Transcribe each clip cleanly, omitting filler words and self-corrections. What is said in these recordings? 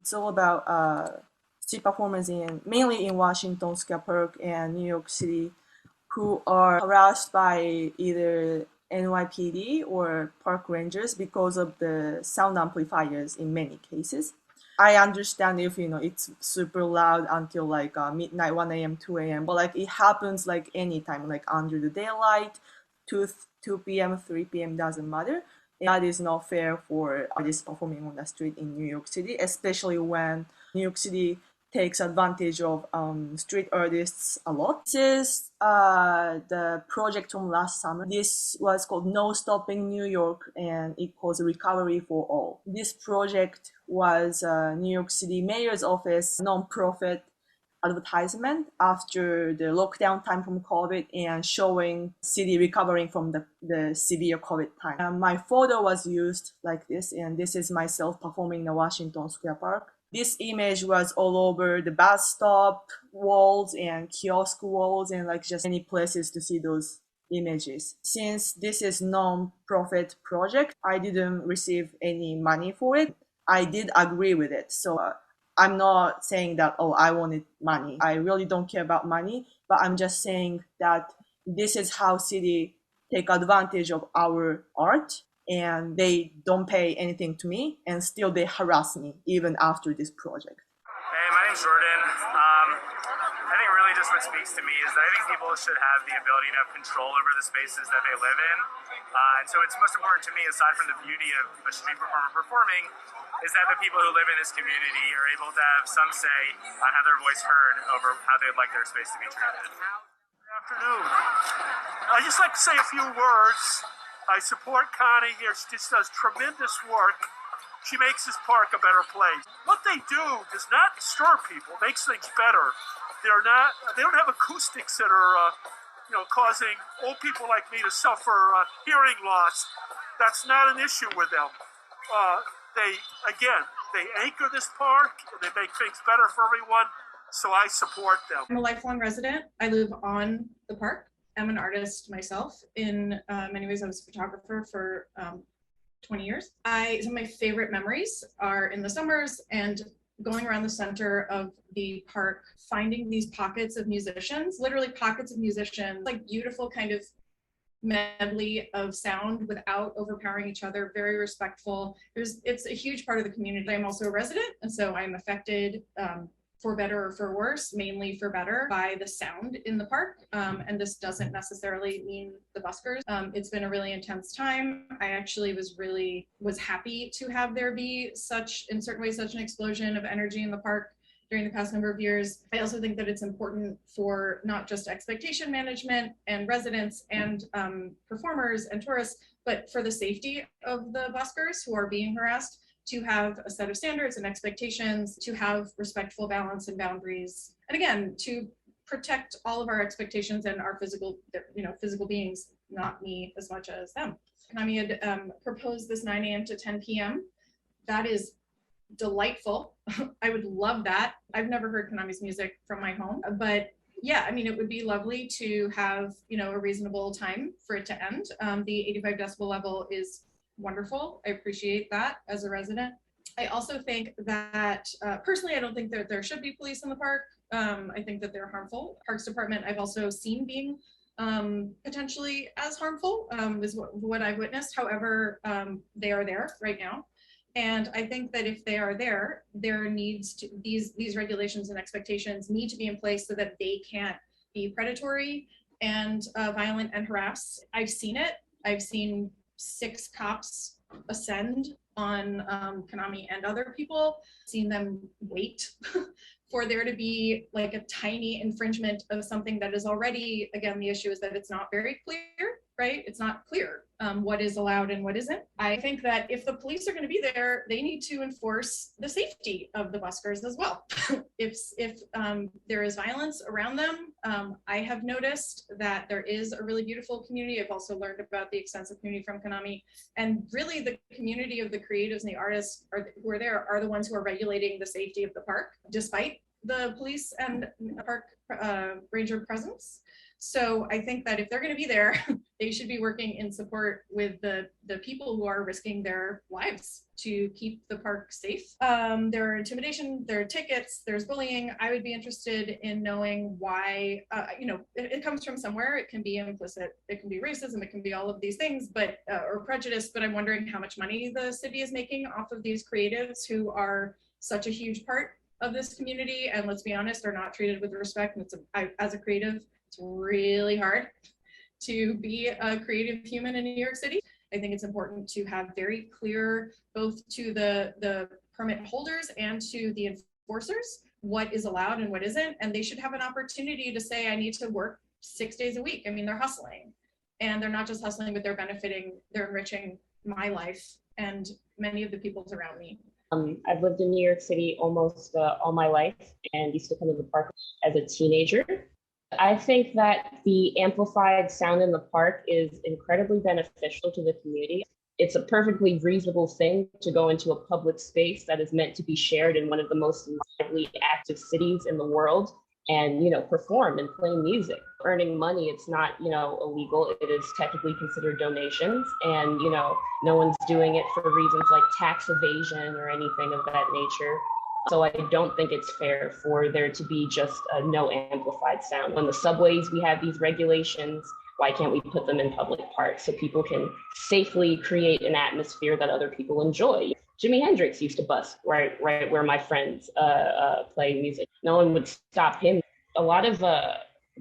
It's all about street performers mainly in Washington Square Park and New York City who are harassed by either NYPD or park rangers because of the sound amplifiers in many cases. I understand if it's super loud until like midnight, 1 a.m., 2 a.m., but like it happens like anytime, like under the daylight, 2 p.m., 3 p.m. doesn't matter. And that is not fair for artists performing on the street in New York City, especially when New York City takes advantage of street artists a lot. This is the project from last summer. This was called No Stopping New York, and it calls Recovery for All. This project was New York City Mayor's Office non-profit advertisement after the lockdown time from COVID and showing city recovering from the severe COVID time. My photo was used like this, and this is myself performing in the Washington Square Park. This image was all over the bus stop walls and kiosk walls and like just any places to see those images. Since this is non-profit project, I didn't receive any money for it. I did agree with it. So I'm not saying that, oh, I wanted money. I really don't care about money, but I'm just saying that this is how city take advantage of our art and they don't pay anything to me and still they harass me even after this project. Hey, my name's Jordan. I think really just what speaks to me is that I think people should have the ability to have control over the spaces that they live in. And so it's most important to me, aside from the beauty of a street performer performing, is that the people who live in this community are able to have some say on how their voice heard over how they'd like their space to be treated. Good afternoon. I'd just like to say a few words. I support Connie here. She just does tremendous work. She makes this park a better place. What they do does not disturb people, it makes things better. They don't have acoustics that are causing old people like me to suffer hearing loss. That's not an issue with them. They anchor this park and they make things better for everyone. So I support them. I'm a lifelong resident. I live on the park. I'm an artist myself. In many ways, I was a photographer for 20 years. Some of my favorite memories are in the summers and going around the center of the park, finding these pockets of musicians, literally pockets of musicians, like beautiful kind of medley of sound without overpowering each other, very respectful. It's a huge part of the community. I'm also a resident, and so I'm affected for better or for worse, mainly for better, by the sound in the park. And this doesn't necessarily mean the buskers. It's been a really intense time. I actually was happy to have there be in certain ways, such an explosion of energy in the park during the past number of years. I also think that it's important for not just expectation management and residents and performers and tourists, but for the safety of the buskers who are being harassed, to have a set of standards and expectations, to have respectful balance and boundaries, and again, to protect all of our expectations and our physical beings, not me as much as them. Konami had proposed this 9 a.m. to 10 p.m. That is delightful. I would love that. I've never heard Konami's music from my home, but yeah, I mean, it would be lovely to have, a reasonable time for it to end. The 85 decibel level is wonderful. I appreciate that as a resident. I also think that, personally, I don't think that there should be police in the park. I think that they're harmful. Parks Department, I've also seen being potentially as harmful, is what I've witnessed. However, they are there right now. And I think that if they are there needs to, these regulations and expectations need to be in place so that they can't be predatory and violent and harass. I've seen it. I've seen 6 cops ascend on Konami and other people, seen them wait for there to be like a tiny infringement of something that is already, again, the issue is that it's not very clear, right? It's not clear what is allowed and what isn't. I think that if the police are going to be there, they need to enforce the safety of the buskers as well. If there is violence around them, I have noticed that there is a really beautiful community. I've also learned about the extensive community from Konami, and really the community of the creatives and the artists who are there are the ones who are regulating the safety of the park, despite the police and park ranger presence. So I think that if they're going to be there, they should be working in support with the people who are risking their lives to keep the park safe. There are intimidation, there are tickets, there's bullying. I would be interested in knowing why, it comes from somewhere. It can be implicit, it can be racism, it can be all of these things, but or prejudice, but I'm wondering how much money the city is making off of these creatives who are such a huge part of this community, and let's be honest, are not treated with respect. And as a creative, it's really hard to be a creative human in New York City. I think it's important to have very clear, both to the permit holders and to the enforcers, what is allowed and what isn't. And they should have an opportunity to say, I need to work 6 days a week. I mean, they're hustling, and they're not just hustling, but they're enriching my life and many of the people's around me. I've lived in New York City almost all my life and used to come to the park as a teenager. I think that the amplified sound in the park is incredibly beneficial to the community. It's a perfectly reasonable thing to go into a public space that is meant to be shared in one of the most lively, active cities in the world and, perform and play music. Earning money, it's not, illegal. It is technically considered donations. And, no one's doing it for reasons like tax evasion or anything of that nature. So I don't think it's fair for there to be just a no amplified sound. On the subways, we have these regulations. Why can't we put them in public parks so people can safely create an atmosphere that other people enjoy? Jimi Hendrix used to busk right where my friends play music. No one would stop him. A lot of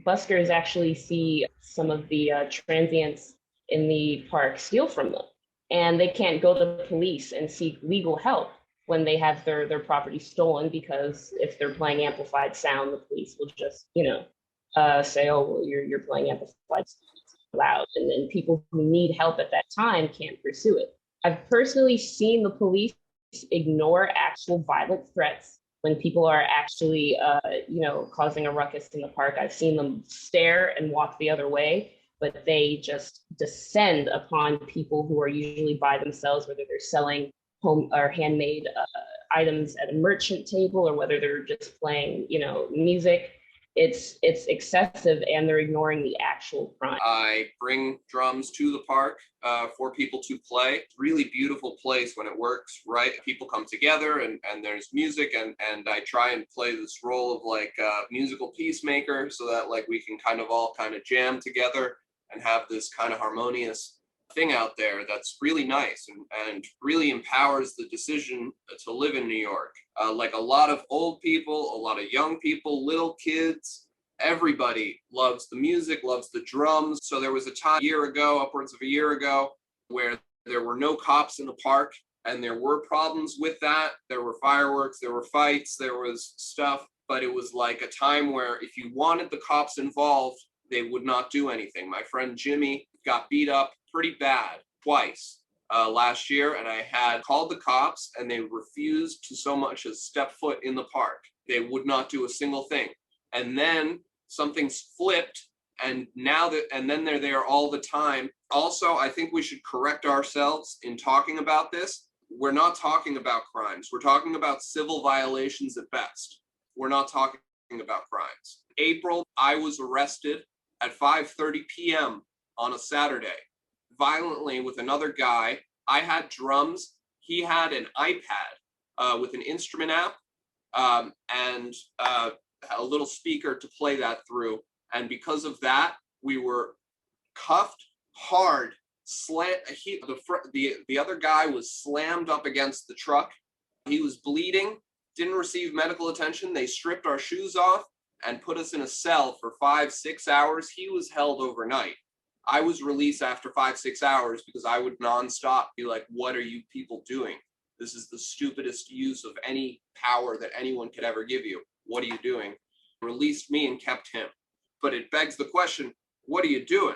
buskers actually see some of the transients in the park steal from them, and they can't go to the police and seek legal help when they have their property stolen, because if they're playing amplified sound, the police will just, say, oh, well, you're playing amplified sound loud. And then people who need help at that time can't pursue it. I've personally seen the police ignore actual violent threats when people are actually, causing a ruckus in the park. I've seen them stare and walk the other way, but they just descend upon people who are usually by themselves, whether they're selling home or handmade items at a merchant table, or whether they're just playing, music. It's excessive, and they're ignoring the actual crime. I bring drums to the park for people to play. Really beautiful place when it works right. People come together and there's music, and I try and play this role of like a musical peacemaker, so that like we can all jam together and have this kind of harmonious thing out there that's really nice and really empowers the decision to live in New York. Like a lot of old people, a lot of young people, little kids, everybody loves the music, loves the drums. So there was a time upwards of a year ago, where there were no cops in the park, and there were problems with that. There were fireworks, there were fights, there was stuff, but it was like a time where if you wanted the cops involved, they would not do anything. My friend Jimmy got beat up pretty bad twice last year, and I had called the cops, and they refused to so much as step foot in the park. They would not do a single thing. And then something's flipped, and then they're there all the time. Also, I think we should correct ourselves in talking about this. We're not talking about crimes. We're talking about civil violations at best. We're not talking about crimes. April, I was arrested at 5:30 p.m. on a Saturday, violently with another guy. I had drums. He had an iPad with an instrument app and a little speaker to play that through. And because of that, we were cuffed hard. The other guy was slammed up against the truck. He was bleeding, didn't receive medical attention. They stripped our shoes off and put us in a cell for 5-6 hours. He was held overnight. I was released after 5-6 hours because I would nonstop be like, what are you people doing? This is the stupidest use of any power that anyone could ever give you. What are you doing? Released me and kept him. But it begs the question, what are you doing?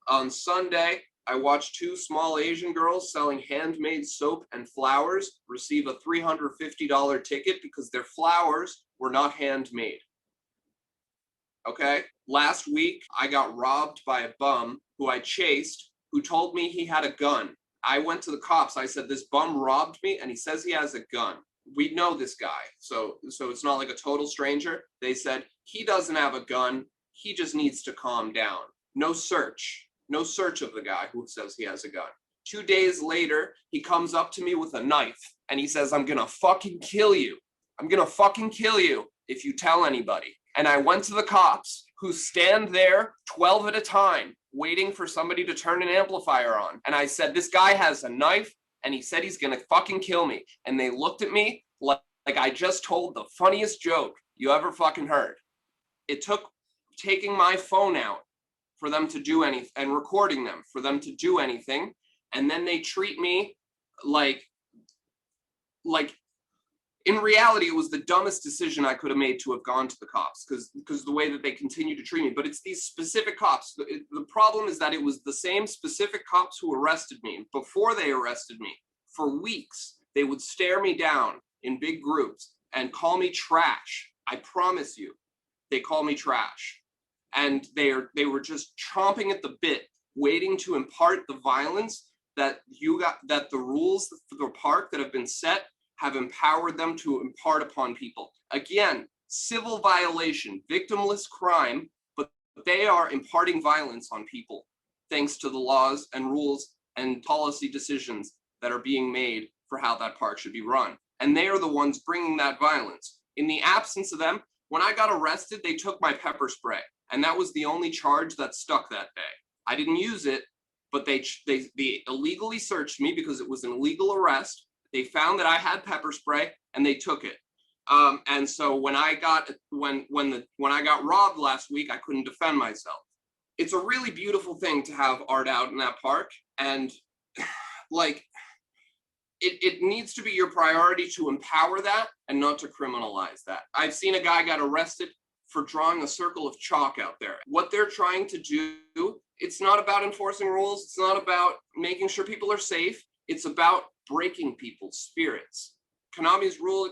On Sunday, I watched 2 small Asian girls selling handmade soap and flowers receive a $350 ticket because their flowers were not handmade. Okay? Last week, I got robbed by a bum who I chased, who told me he had a gun. I went to the cops. I said, this bum robbed me, and he says he has a gun. We know this guy, so it's not like a total stranger. They said, he doesn't have a gun. he just needs to calm down. No search of the guy who says he has a gun. 2 days later, he comes up to me with a knife and he says, I'm gonna fucking kill you. I'm gonna fucking kill you if you tell anybody. And I went to the cops, who stand there 12 at a time, waiting for somebody to turn an amplifier on. And I said, this guy has a knife and he said he's gonna fucking kill me. And they looked at me like I just told the funniest joke you ever fucking heard. It took taking my phone out for them to do anything and recording them for them to do anything. And then they treat me like in reality, it was the dumbest decision I could have made to have gone to the cops because the way that they continue to treat me. But it's these specific cops. The problem is that it was the same specific cops who arrested me. Before they arrested me, for weeks, they would stare me down in big groups and call me trash. I promise you, they call me trash. And they were just chomping at the bit, waiting to impart the violence that the rules for the park that have been set have empowered them to impart upon people. Again, civil violation, victimless crime, but they are imparting violence on people thanks to the laws and rules and policy decisions that are being made for how that park should be run. And they are the ones bringing that violence. In the absence of them, when I got arrested, they took my pepper spray. And that was the only charge that stuck that day. I didn't use it, but they illegally searched me because it was an illegal arrest. They found that I had pepper spray and they took it. And so when I got robbed last week, I couldn't defend myself. It's a really beautiful thing to have art out in that park. And like, it needs to be your priority to empower that and not to criminalize that. I've seen a guy got arrested for drawing a circle of chalk out there. What they're trying to do, it's not about enforcing rules. It's not about making sure people are safe. It's about breaking people's spirits. Konami's rule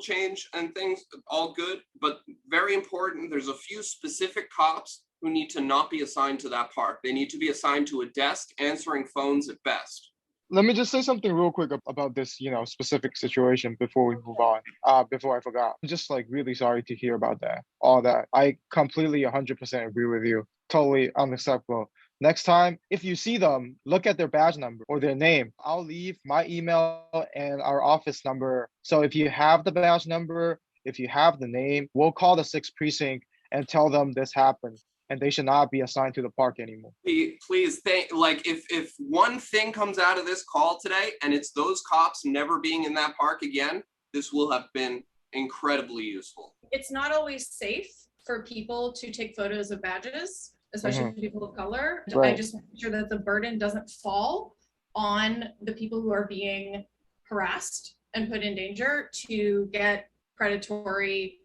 change and things, all good, but very important. There's a few specific cops who need to not be assigned to that park. They need to be assigned to a desk answering phones at best. Let me just say something real quick about this, specific situation before we move on. Before I forgot, I'm just really sorry to hear about that. All that. I completely 100% agree with you. Totally unacceptable. Next time, if you see them, look at their badge number or their name. I'll leave my email and our office number. So if you have the badge number, if you have the name, we'll call the 6th precinct and tell them this happened. And they should not be assigned to the park anymore. Please if one thing comes out of this call today and it's those cops never being in that park again, this will have been incredibly useful. It's not always safe for people to take photos of badges, especially people of color. Right. I just make sure that the burden doesn't fall on the people who are being harassed and put in danger to get predatory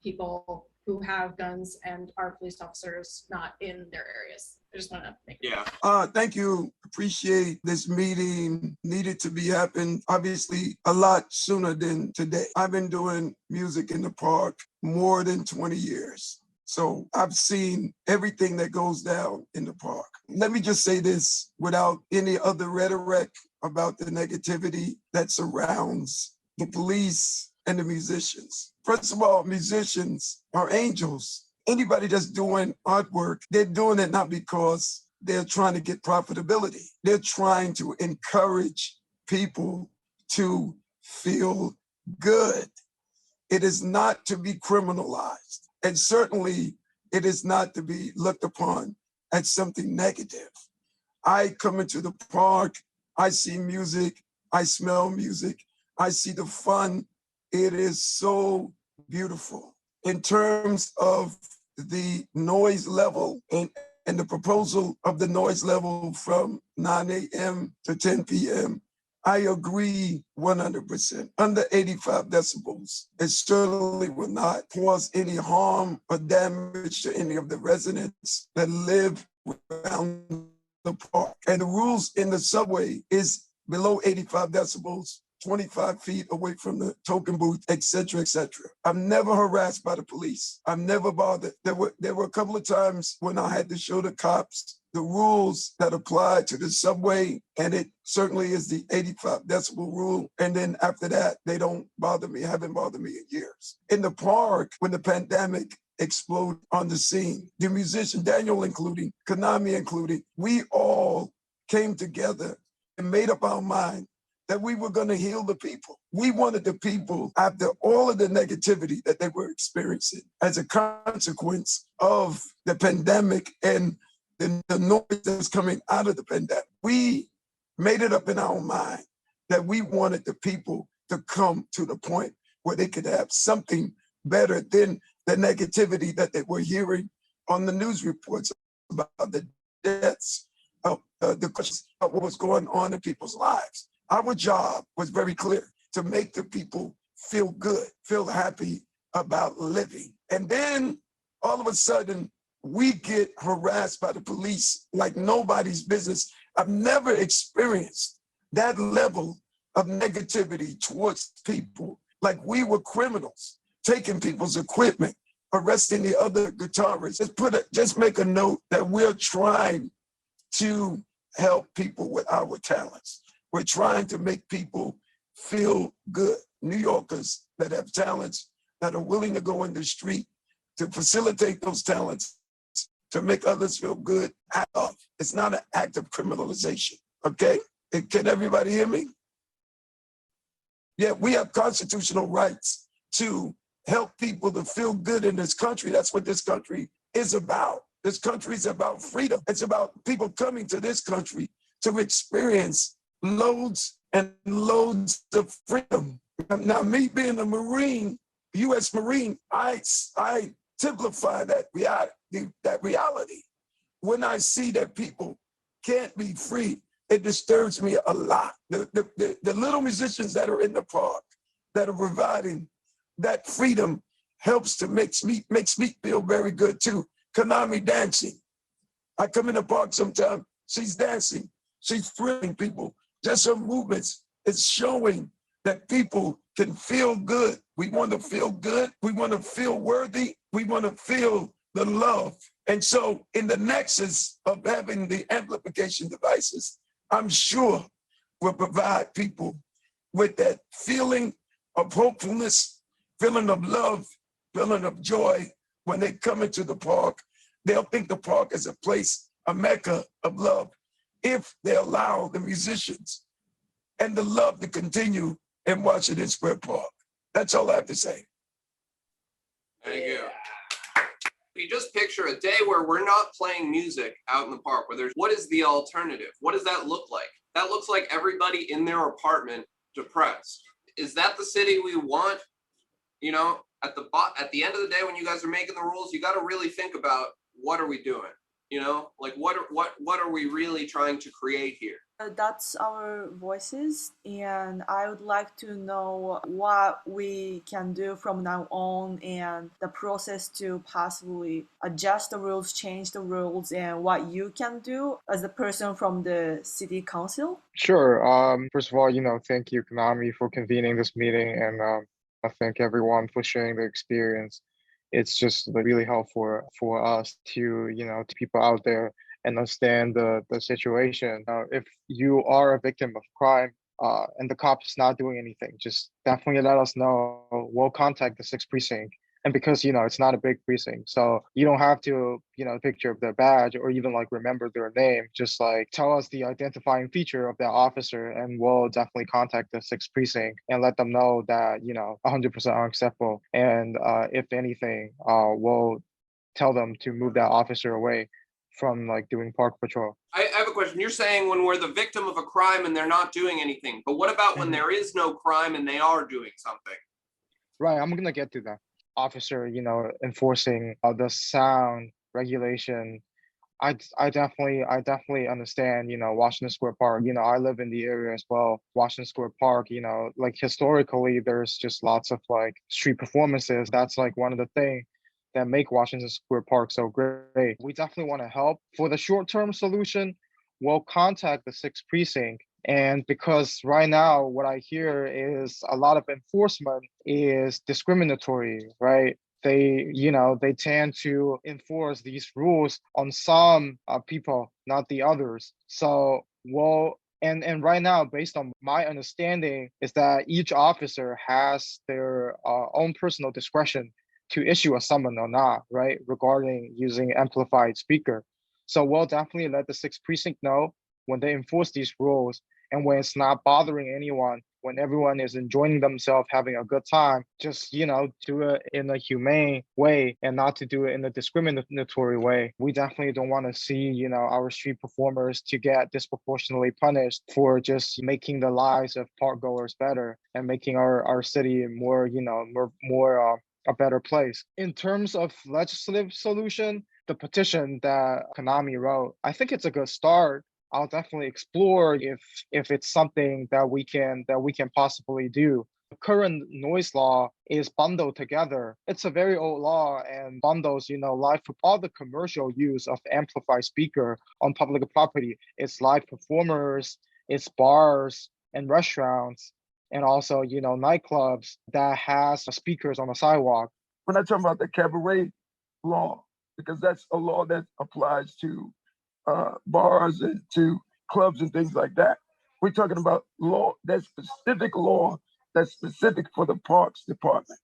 people who have guns and are police officers not in their areas. I just want to make Thank you. Appreciate this meeting. Needed to be happened, obviously, a lot sooner than today. I've been doing music in the park more than 20 years. So I've seen everything that goes down in the park. Let me just say this without any other rhetoric about the negativity that surrounds the police and the musicians. First of all, musicians are angels. Anybody that's doing artwork, they're doing it not because they're trying to get profitability. They're trying to encourage people to feel good. It is not to be criminalized. And certainly it is not to be looked upon as something negative. I come into the park, I see music, I smell music, I see the fun. It is so beautiful. In terms of the noise level and the proposal of the noise level from 9 a.m. to 10 p.m., I agree 100%. Under 85 decibels, it certainly will not cause any harm or damage to any of the residents that live around the park. And the rules in the subway is below 85 decibels, 25 feet away from the token booth, et cetera, et cetera. I'm never harassed by the police. I'm never bothered. There were a couple of times when I had to show the cops the rules that apply to the subway, and it certainly is the 85 decibel rule. And then after that, they don't bother me, haven't bothered me in years. In the park, when the pandemic explode on the scene. The musician, Daniel including, Konami including, we all came together and made up our mind that we were going to heal the people. We wanted the people, after all of the negativity that they were experiencing as a consequence of the pandemic and the noise that's coming out of the pandemic, we made it up in our mind that we wanted the people to come to the point where they could have something better than the negativity that they were hearing on the news reports about the deaths, the questions about what was going on in people's lives. Our job was very clear: to make the people feel good, feel happy about living. And then all of a sudden, we get harassed by the police like nobody's business. I've never experienced that level of negativity towards people, like we were criminals, taking people's equipment, arresting the other guitarists. Just make a note that we're trying to help people with our talents. We're trying to make people feel good. New Yorkers that have talents, that are willing to go in the street to facilitate those talents, to make others feel good. It's not an act of criminalization, okay? Can everybody hear me? Yeah, we have constitutional rights to help people to feel good in this country. That's what this country is about. This country is about freedom. It's about people coming to this country to experience loads and loads of freedom. Now, me being a Marine, U.S. Marine, I typify that reality. When I see that people can't be free, it disturbs me a lot. The little musicians that are in the park, that are providing that freedom, helps to makes me feel very good too. Konami dancing. I come in the park sometime, she's dancing, she's thrilling people. Just her movements is showing that people can feel good. We want to feel good. We want to feel worthy. We want to feel the love. And so in the nexus of having the amplification devices, I'm sure will provide people with that feeling of hopefulness, feeling of love, feeling of joy. When they come into the park, they'll think the park is a place, a mecca of love, if they allow the musicians and the love to continue in Washington Square Park. That's all I have to say. Thank you. You just picture a day where we're not playing music out in the park, where what is the alternative? What does that look like? That looks like everybody in their apartment depressed. Is that the city we want? You know, at the end of the day, when you guys are making the rules, you got to really think about, what are we doing? You know, like what are we really trying to create here? That's our voices, and I would like to know what we can do from now on, and the process to possibly adjust the rules, change the rules, and what you can do as a person from the city council. Sure. First of all, thank you, Konami, for convening this meeting, and I thank everyone for sharing their experience. It's just really helpful for us to, to people out there understand the situation. If you are a victim of crime and the cops not doing anything, just definitely let us know. We'll contact the 6th precinct. And because, it's not a big precinct, so you don't have to, picture of their badge or even remember their name. Just tell us the identifying feature of that officer, and we'll definitely contact the 6th precinct and let them know that, 100% unacceptable. And if anything, we'll tell them to move that officer away from doing park patrol. I have a question. You're saying when we're the victim of a crime and they're not doing anything, but what about when there is no crime and they are doing something? Right, I'm gonna get to that. Officer, enforcing the sound regulation. I definitely understand, Washington Square Park. I live in the area as well. Washington Square Park, historically, there's just lots of street performances. That's one of the things that make Washington Square Park so great. We definitely want to help. For the short-term solution, we'll contact the 6th precinct. And because right now what I hear is a lot of enforcement is discriminatory, right? They tend to enforce these rules on some people, not the others. So, and right now, based on my understanding, is that each officer has their own personal discretion to issue a summon or not, right, regarding using amplified speaker. So we'll definitely let the 6th precinct know when they enforce these rules and when it's not bothering anyone, when everyone is enjoying themselves, having a good time, just, do it in a humane way and not to do it in a discriminatory way. We definitely don't want to see, our street performers to get disproportionately punished for just making the lives of park goers better and making our city more, more a better place. In terms of legislative solution, the petition that Konami wrote, I think it's a good start. I'll definitely explore if it's something that we can possibly do. The current noise law is bundled together. It's a very old law and bundles, live all the commercial use of amplified speaker on public property. It's live performers, it's bars and restaurants, and also, nightclubs that has speakers on the sidewalk. We're not talking about the cabaret law, because that's a law that applies to bars and to clubs and things like that. We're talking about law, that specific law that's specific for the Parks Department.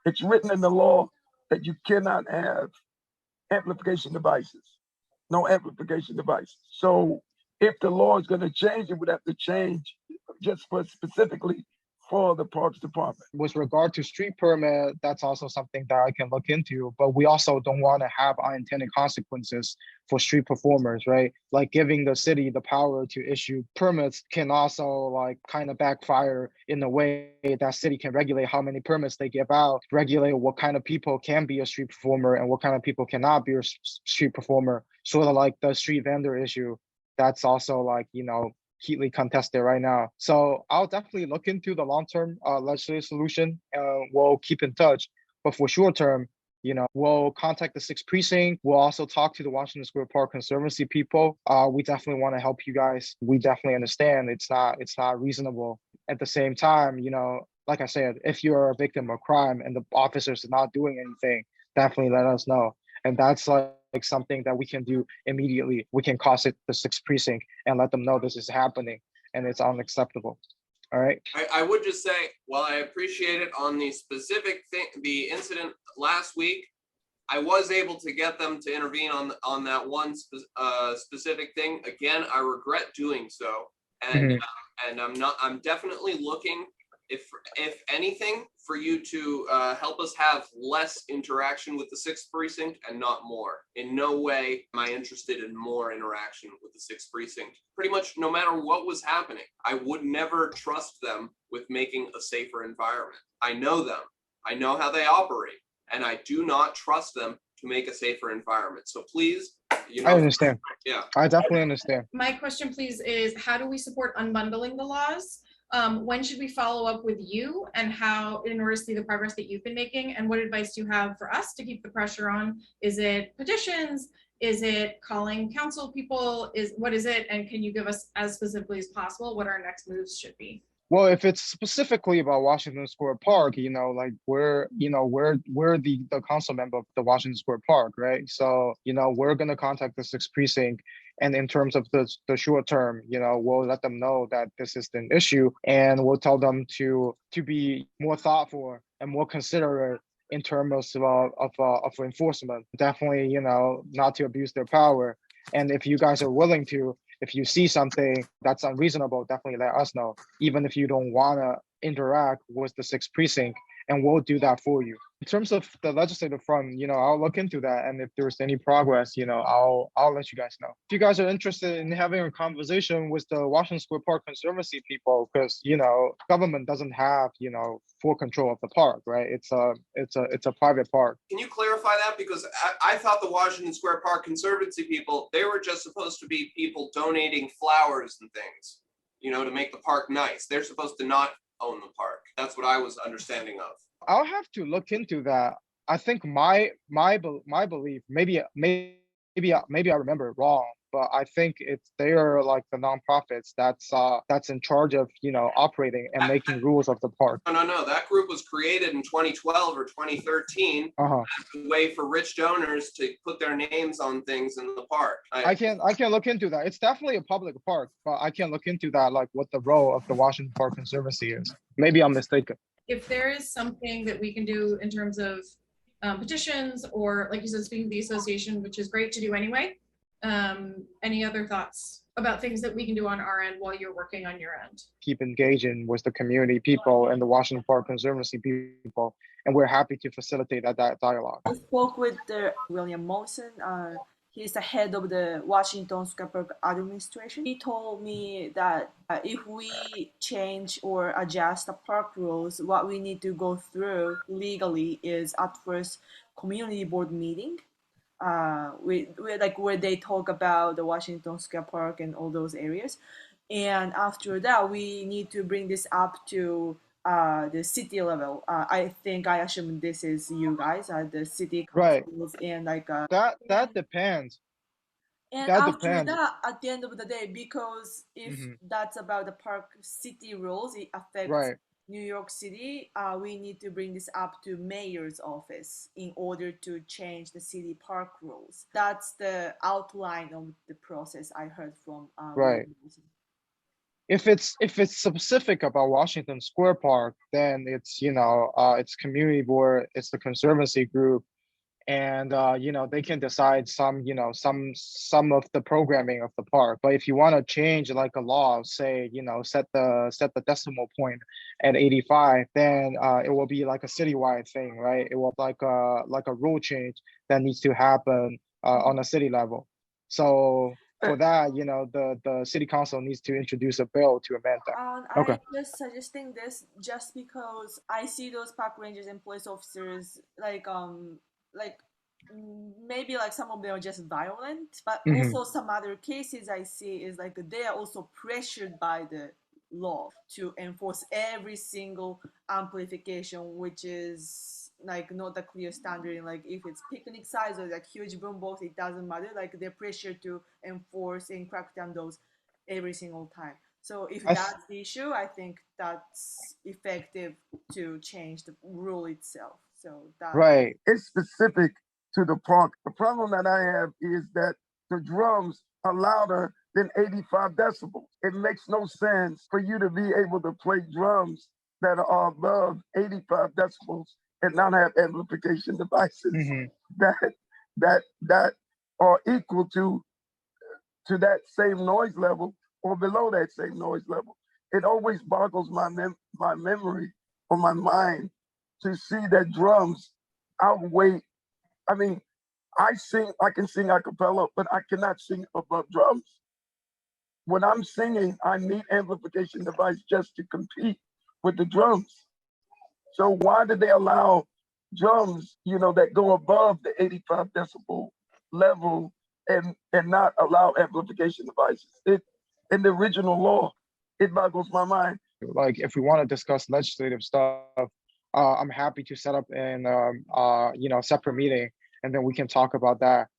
It's written in the law that you cannot have amplification devices, no amplification devices. So if the law is going to change, it would have to change just for specifically for the Parks Department. With regard to street permit, that's also something that I can look into, but we also don't want to have unintended consequences for street performers, right? Like giving the city the power to issue permits can also like kind of backfire in a way that city can regulate how many permits they give out, regulate what kind of people can be a street performer and what kind of people cannot be a street performer, sort of like the street vendor issue. That's also like, heatly contested right now. So I'll definitely look into the long-term legislative solution. We'll keep in touch. But for short-term, we'll contact the 6th precinct. We'll also talk to the Washington Square Park Conservancy people. We definitely want to help you guys. We definitely understand it's not reasonable. At the same time, like I said, if you're a victim of crime and the officers are not doing anything, definitely let us know. And that's like something that we can do immediately. We can call it the 6th precinct and let them know this is happening and it's unacceptable. All right. I would just say, while I appreciate it on the specific thing, the incident last week, I was able to get them to intervene on that one specific thing. Again, I regret doing so, and I'm definitely looking, if anything, for you to help us have less interaction with the 6th precinct and not more. In no way am I interested in more interaction with the 6th precinct. Pretty much no matter what was happening, I would never trust them with making a safer environment. I know them. I know how they operate, and I do not trust them to make a safer environment. So please, I understand. Yeah. I definitely understand. My question, please, is how do we support unbundling the laws? When should we follow up with you, and how, in order to see the progress that you've been making, and what advice do you have for us to keep the pressure on? Is it petitions? Is it calling council people? What is it? And can you give us, as specifically as possible, what our next moves should be? Well, if it's specifically about Washington Square Park, like we're the council member of the Washington Square Park, right? So, we're gonna contact the 6th precinct, and in terms of the short term, we'll let them know that this is an issue, and we'll tell them to be more thoughtful and more considerate in terms of enforcement. Definitely, not to abuse their power. And if you guys are willing to, if you see something that's unreasonable, definitely let us know, even if you don't want to interact with the 6th precinct, and we'll do that for you. In terms of the legislative front, I'll look into that, and if there's any progress, I'll let you guys know. If you guys are interested in having a conversation with the Washington Square Park Conservancy people, because government doesn't have full control of the park, right? It's a private park. Can you clarify that? Because I thought the Washington Square Park Conservancy people, they were just supposed to be people donating flowers and things, to make the park nice. They're supposed to not own the park. That's what I was understanding of. I'll have to look into that. I think my belief, maybe I remember it wrong, but I think they are like the nonprofits that's in charge of operating and making rules of the park. No. That group was created in 2012 or 2013 as a way for rich donors to put their names on things in the park. I can look into that. It's definitely a public park, but I can look into that, like what the role of the Washington Park Conservancy is. Maybe I'm mistaken. If there is something that we can do in terms of petitions or, like you said, speaking to the association, which is great to do anyway. Any other thoughts about things that we can do on our end while you're working on your end? Keep engaging with the community people and the Washington Park Conservancy people, and we're happy to facilitate that dialogue. I spoke with William Molson. He's the head of the Washington Square Park administration. He told me that if we change or adjust the park rules, what we need to go through legally is at first community board meeting, where they talk about the Washington Square Park and all those areas, and after that we need to bring this up to the city level. I assume this is you guys, the city councils, and that depends. And after that, at the end of the day, because if that's about the park city rules, it affects New York City. We need to bring this up to mayor's office in order to change the city park rules. That's the outline of the process I heard from. If it's specific about Washington Square Park, then it's it's community board, it's the conservancy group, and they can decide some of the programming of the park. But if you want to change like a law, say set the decimal point at 85, then it will be like a citywide thing, right? It will like a rule change that needs to happen on a city level. So for that, the city council needs to introduce a bill to amend that. I'm just suggesting this just because I see those park rangers and police officers maybe like some of them are just violent, but also some other cases I see is like they are also pressured by the law to enforce every single amplification, which is like not a clear standard. And like if it's picnic size or like huge boombox, it doesn't matter. Like they're pressured to enforce and crack down those every single time. So if that's the issue, I think that's effective to change the rule itself. So that it's specific to the park. The problem that I have is that the drums are louder than 85 decibels. It makes no sense for you to be able to play drums that are above 85 decibels and not have amplification devices that are equal to that same noise level or below that same noise level. It always boggles my memory or my mind to see that drums outweigh. I mean, I can sing a cappella, but I cannot sing above drums. When I'm singing, I need amplification device just to compete with the drums. So why did they allow drums, that go above the 85 decibel level and not allow amplification devices? In the original law, it boggles my mind. Like if we want to discuss legislative stuff, I'm happy to set up an separate meeting, and then we can talk about that.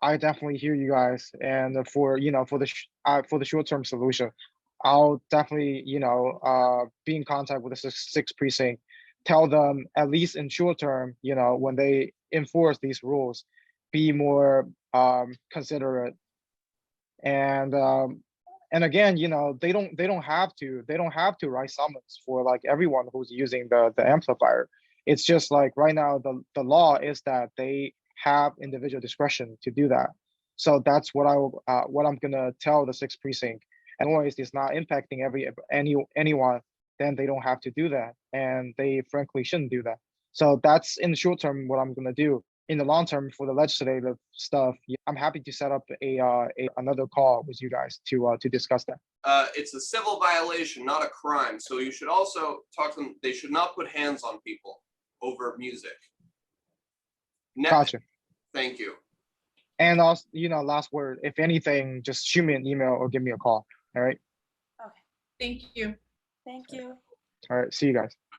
I definitely hear you guys, and for the short-term solution, I'll definitely be in contact with the sixth precinct, tell them at least in short term, when they enforce these rules, be more considerate, and again, they don't have to write summons for like everyone who's using the amplifier. It's just like right now the law is that they have individual discretion to do that. So that's what I'm gonna tell the sixth precinct. And always it's not impacting anyone, then they don't have to do that, and they frankly shouldn't do that. So that's in the short term what I'm gonna do. In the long term, for the legislative stuff, I'm happy to set up another call with you guys to discuss that. It's a civil violation, not a crime. So you should also talk to them. They should not put hands on people over music. Gotcha. Thank you. And also, last word. If anything, just shoot me an email or give me a call. All right. Okay. Thank you. Thank you. All right. See you guys.